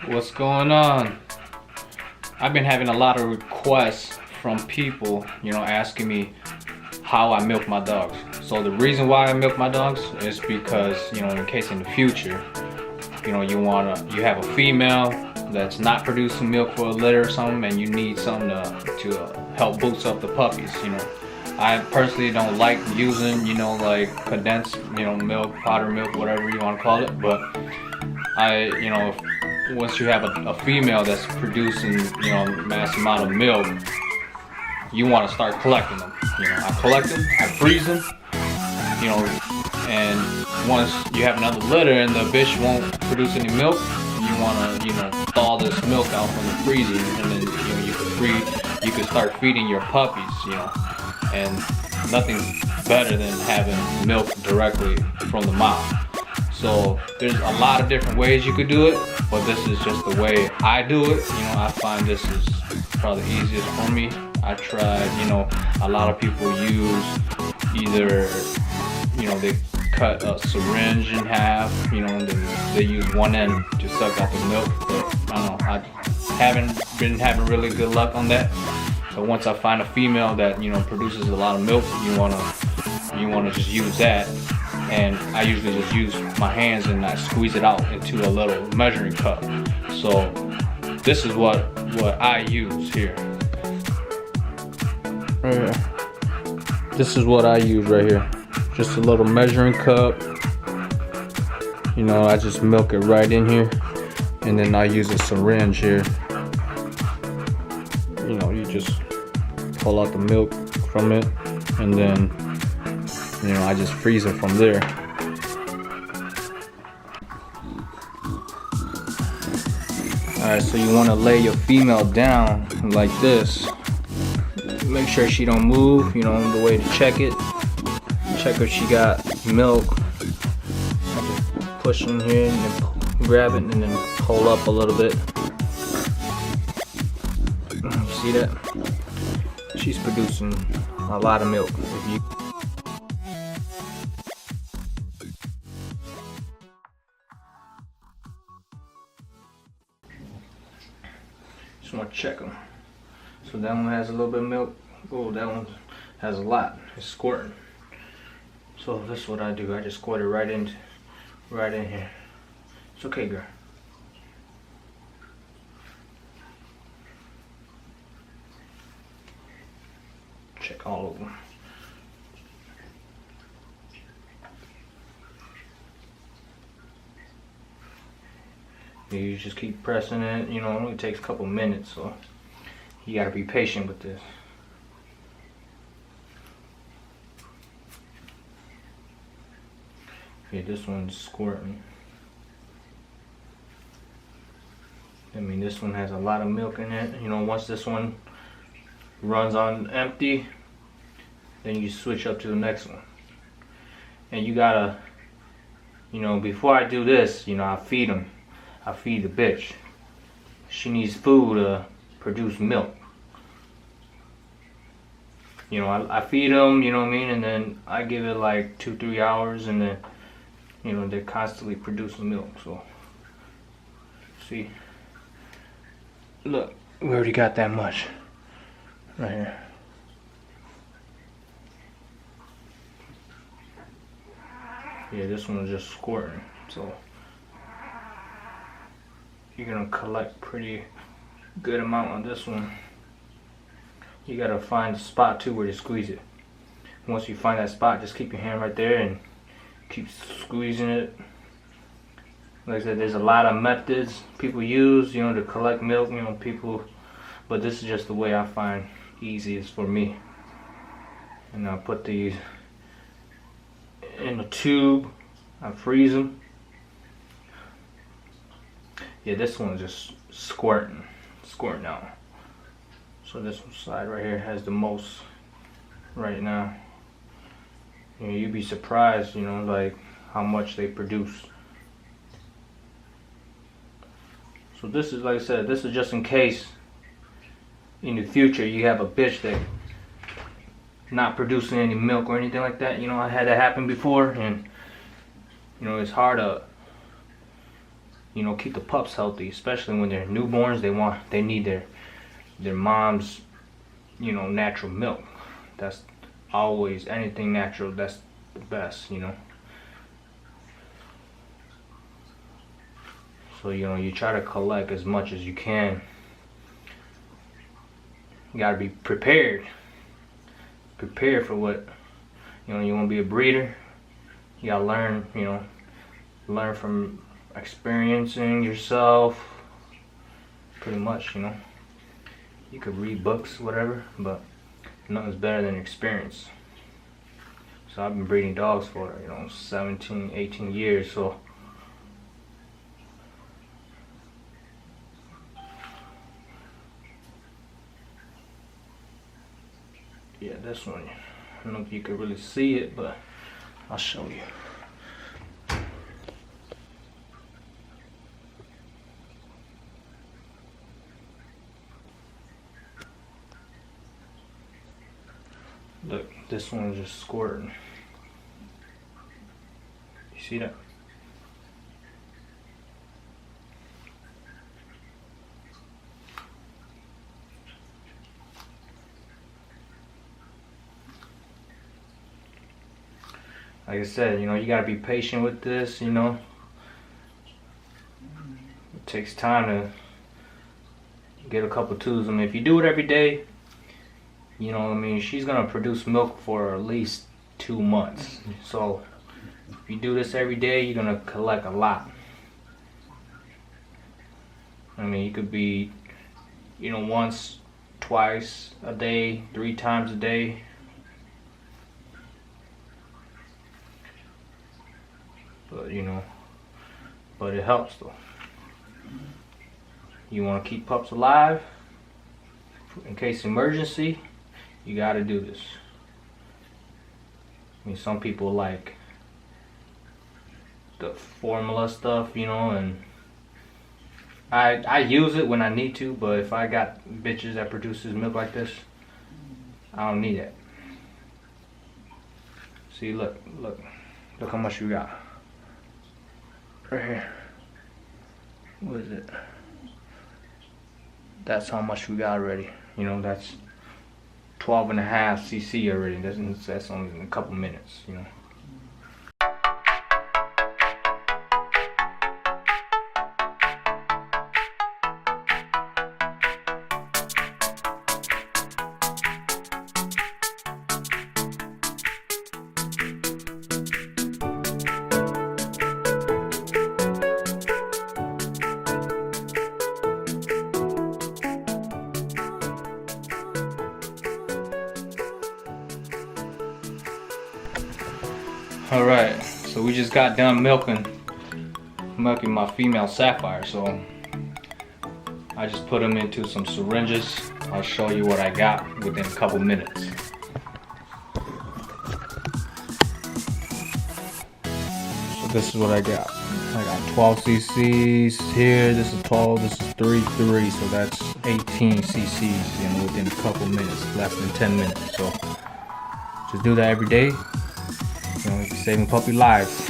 What's going on? I've been having a lot of requests from people, asking me how I milk my dogs. So the reason why I milk my dogs is because, in case in the future, you have a female that's not producing milk for a litter or something, and you need something to help boost up the puppies. I personally don't like using, like condensed, milk, powder milk, whatever you want to call it, but once you have a female that's producing, mass amount of milk, you want to start collecting them. I collect them, I freeze them, and once you have another litter and the bitch won't produce any milk, you want to, thaw this milk out from the freezer, and then, you can start feeding your puppies, and nothing's better than having milk directly from the mouth. So there's a lot of different ways you could do it, but this is just the way I do it. I find this is probably the easiest for me. I tried, a lot of people use either, they cut a syringe in half, they use one end to suck out the milk, but I don't know, I haven't been having really good luck on that. So once I find a female that, produces a lot of milk, you wanna just use that. And I usually just use my hands and I squeeze it out into a little measuring cup. So this is what I use here. Right here. This is what I use right here. Just a little measuring cup. I just milk it right in here, and then I use a syringe here. You just pull out the milk from it, and then I just freeze it from there. Alright, so you want to lay your female down like this. Make sure she don't move, the way to check it. Check if she got milk. Just push in here and then grab it and then pull up a little bit. You see that? She's producing a lot of milk. If you just want to check them. So that one has a little bit of milk. Oh, that one has a lot. It's squirting. So this is what I do. I just squirt it right in here. It's okay, girl. Check all of them. You just keep pressing it. It only takes a couple minutes, so you gotta be patient with this. Okay, this one's squirting. This one has a lot of milk in it. Once this one runs on empty, then you switch up to the next one. And you gotta, before I do this, I feed them. I feed the bitch. She needs food to produce milk. I feed them, and then I give it like 2-3 hours, and then, they're constantly producing milk. So, see, look, we already got that much right here. Yeah, this one is just squirting. So you're gonna collect pretty good amount on this one. You gotta find a spot too where to squeeze it. Once you find that spot, just keep your hand right there and keep squeezing it. Like I said, there's a lot of methods people use, to collect milk, but this is just the way I find easiest for me. And I'll put these in a tube. I freeze them. Yeah, this one's just squirting out. So this side right here has the most right now. You'd be surprised, like how much they produce. So this is, like I said, this is just in case in the future you have a bitch that not producing any milk or anything like that. I had that happen before, and it's hard to you know, keep the pups healthy, especially when they're newborns. They need their mom's, you know, natural milk. That's always, anything natural, that's the best, you know. So, you know, you try to collect as much as you can. You gotta be prepared for what, you know. You want to be a breeder, you gotta learn, you know, learn from experiencing yourself, pretty much, you know. You could read books, whatever, but nothing's better than experience. So I've been breeding dogs for, you know, 17, 18 years, so yeah, this one, I don't know if you can really see it, but I'll show you. Look, this one's just squirting. You see that? Like I said, you know, you gotta be patient with this, you know. It takes time to get a couple tubes. I mean, if you do it every day, you know, I mean, she's gonna produce milk for at least 2 months. So if you do this every day, you're gonna collect a lot. I mean, you could be, you know, once, twice a day, 3 times a day. But, you know, but it helps though. You want to keep pups alive in case of emergency, you got to do this. I mean, some people like the formula stuff, you know, and I use it when I need to, but if I got bitches that produces milk like this, I don't need it. See, look how much we got. Right here. What is it? That's how much we got already. You know, that's 12.5 cc already. That's only in a couple minutes, you know. Alright, so we just got done milking my female sapphire, so I just put them into some syringes. I'll show you what I got within a couple minutes. So this is what I got. I got 12 cc's here, this is 12, this is 3, so that's 18 cc's, you know, within a couple minutes, less than 10 minutes. So just do that every day. You know, saving puppy lives.